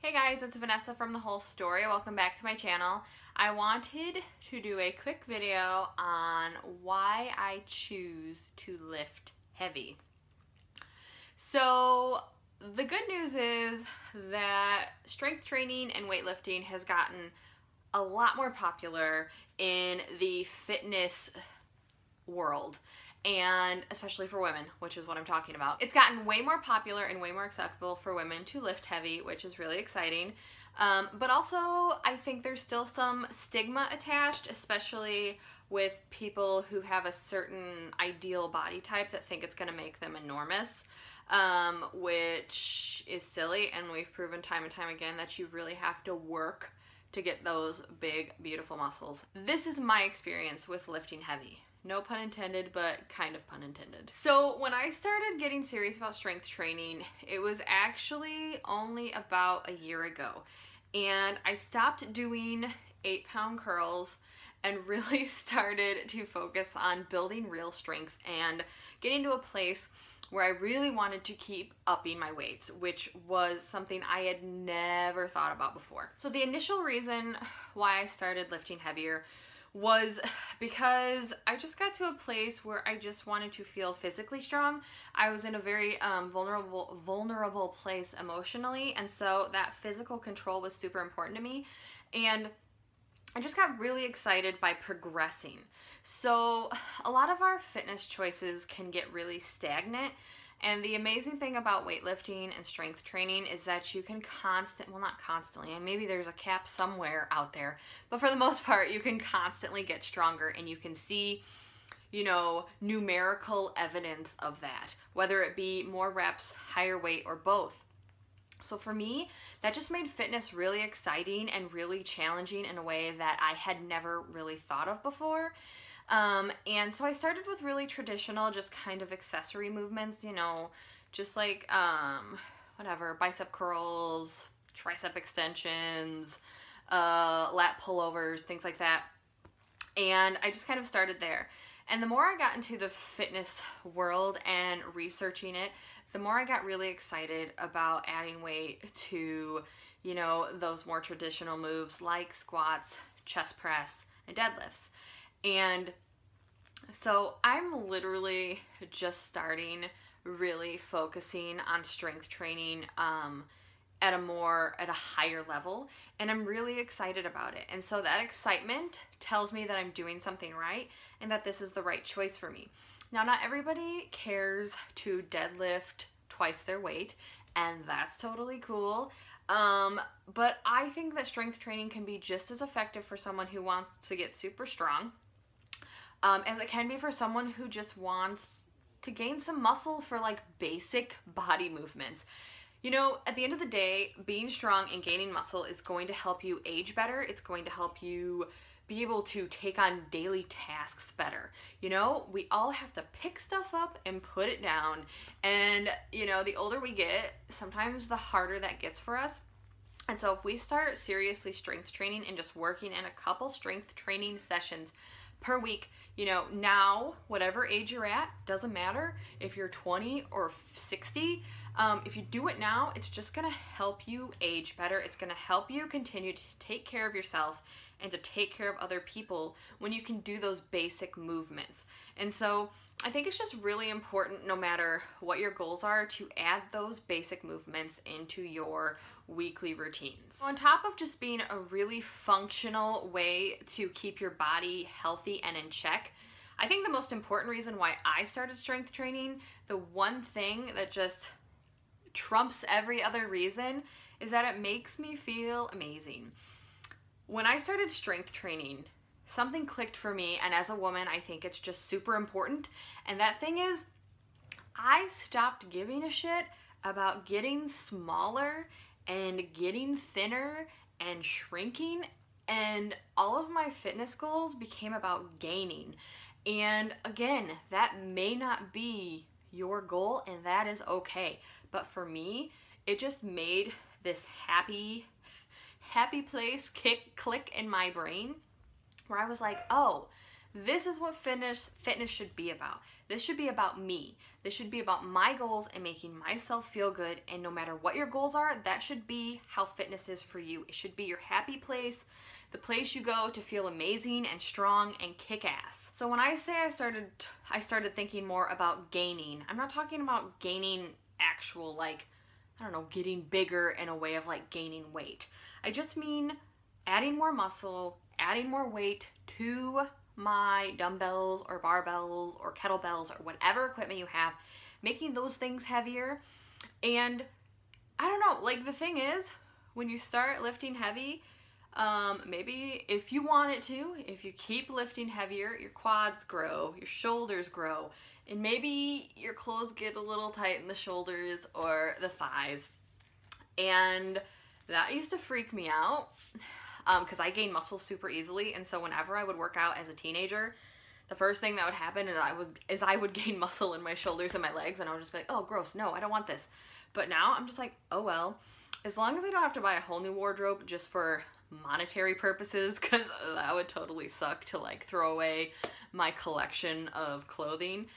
Hey guys, it's Vanessa from The Whole Story. Welcome back to my channel. I wanted to do a quick video on why I choose to lift heavy. So the good news is that strength training and weightlifting has gotten a lot more popular in the fitness world, and especially for women, which is what I'm talking about. It's gotten way more popular and way more acceptable for women to lift heavy, which is really exciting. But also, I think there's still some stigma attached, especially with people who have a certain ideal body type that think it's going to make them enormous, which is silly, and we've proven time and time again that you really have to work to get those big, beautiful muscles. This is my experience with lifting heavy. No pun intended, but kind of pun intended. So when I started getting serious about strength training, it was actually only about a year ago. And I stopped doing 8-pound curls and really started to focus on building real strength and getting to a place where I really wanted to keep upping my weights, which was something I had never thought about before. So the initial reason why I started lifting heavier was because I just got to a place where I just wanted to feel physically strong. I was in a very vulnerable place emotionally, and so that physical control was super important to me, and I just got really excited by progressing. So a lot of our fitness choices can get really stagnant, and the amazing thing about weightlifting and strength training is that you can not constantly, and maybe there's a cap somewhere out there, but for the most part, you can constantly get stronger, and you can see, you know, numerical evidence of that, whether it be more reps, higher weight, or both. So for me, that just made fitness really exciting and really challenging in a way that I had never really thought of before. And so I started with really traditional, just kind of accessory movements, you know, just like, whatever, bicep curls, tricep extensions, lat pullovers, things like that. And I just kind of started there. And the more I got into the fitness world and researching it, the more I got really excited about adding weight to, you know, those more traditional moves like squats, chest press, and deadlifts. And so I'm literally just starting really focusing on strength training at a higher level, and I'm really excited about it. And so that excitement tells me that I'm doing something right and that this is the right choice for me. Now, not everybody cares to deadlift twice their weight, and that's totally cool. But I think that strength training can be just as effective for someone who wants to get super strong, as it can be for someone who just wants to gain some muscle for like basic body movements. You know, at the end of the day, being strong and gaining muscle is going to help you age better. It's going to help you be able to take on daily tasks better. You know, we all have to pick stuff up and put it down. And, you know, the older we get, sometimes the harder that gets for us. And so if we start seriously strength training and just working in a couple strength training sessions per week, you know, now, whatever age you're at, doesn't matter if you're 20 or 60, if you do it now, it's just gonna help you age better. It's gonna help you continue to take care of yourself and to take care of other people when you can do those basic movements. And so I think it's just really important, no matter what your goals are, to add those basic movements into your weekly routines. So on top of just being a really functional way to keep your body healthy and in check, I think the most important reason why I started strength training, the one thing that just trumps every other reason, is that it makes me feel amazing. When I started strength training, something clicked for me, and as a woman, I think it's just super important. And that thing is, I stopped giving a shit about getting smaller and getting thinner and shrinking, and all of my fitness goals became about gaining. And again, that may not be your goal, and that is okay. But for me, it just made this happy place click in my brain, where I was like, oh, This is what fitness should be about. This should be about me. This should be about my goals and making myself feel good. And no matter what your goals are, that should be how fitness is for you. It should be your happy place, the place you go to feel amazing and strong and kick ass. So when I say I started thinking more about gaining, I'm not talking about gaining actual, like, I don't know, getting bigger in a way of like gaining weight. I just mean adding more muscle, adding more weight to my dumbbells or barbells or kettlebells or whatever equipment you have, making those things heavier. And I don't know, like the thing is, when you start lifting heavy, maybe if you want it to, if you keep lifting heavier, your quads grow, your shoulders grow, and maybe your clothes get a little tight in the shoulders or the thighs. And that used to freak me out. Because I gain muscle super easily, and so whenever I would work out as a teenager, the first thing that would happen is I would gain muscle in my shoulders and my legs, and I would just be like, oh, gross, no, I don't want this. But now I'm just like, oh well, as long as I don't have to buy a whole new wardrobe just for monetary purposes, because that would totally suck to like throw away my collection of clothing.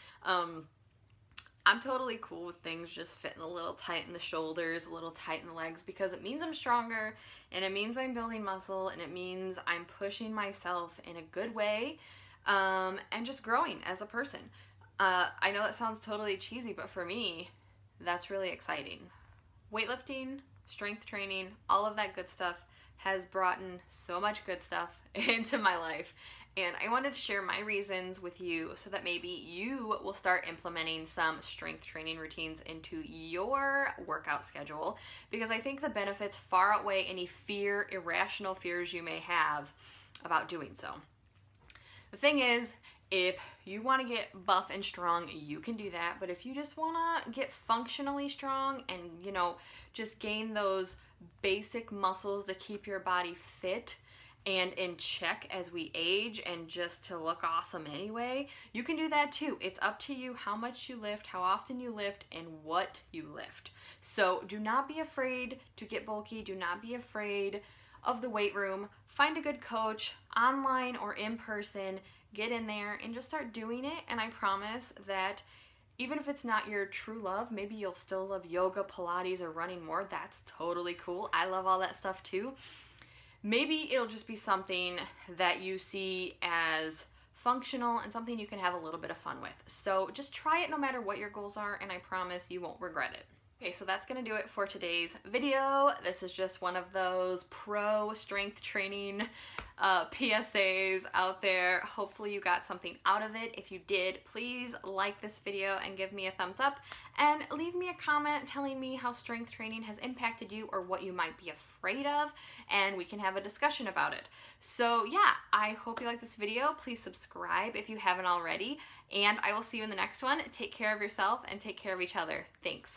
I'm totally cool with things just fitting a little tight in the shoulders, a little tight in the legs, because it means I'm stronger, and it means I'm building muscle, and it means I'm pushing myself in a good way, and just growing as a person. I know that sounds totally cheesy, but for me, that's really exciting. Weightlifting, strength training, all of that good stuff has brought in so much good stuff into my life. And I wanted to share my reasons with you so that maybe you will start implementing some strength training routines into your workout schedule, because I think the benefits far outweigh any irrational fears you may have about doing so. The thing is, if you want to get buff and strong, you can do that. But if you just want to get functionally strong and, you know, just gain those basic muscles to keep your body fit and in check as we age and just to look awesome anyway, you can do that too. It's up to you how much you lift, how often you lift, and what you lift. So do not be afraid to get bulky. Do not be afraid of the weight room. Find a good coach, online or in person. Get in there and just start doing it. And I promise that even if it's not your true love, maybe you'll still love yoga, Pilates, or running more. That's totally cool. I love all that stuff too. Maybe it'll just be something that you see as functional and something you can have a little bit of fun with. So just try it no matter what your goals are, and I promise you won't regret it. Okay, so that's gonna do it for today's video. This is just one of those pro strength training PSAs out there. Hopefully you got something out of it. If you did, please like this video and give me a thumbs up, and leave me a comment telling me how strength training has impacted you or what you might be afraid of, and we can have a discussion about it. So yeah, I hope you like this video. Please subscribe if you haven't already, and I will see you in the next one. Take care of yourself and take care of each other. Thanks.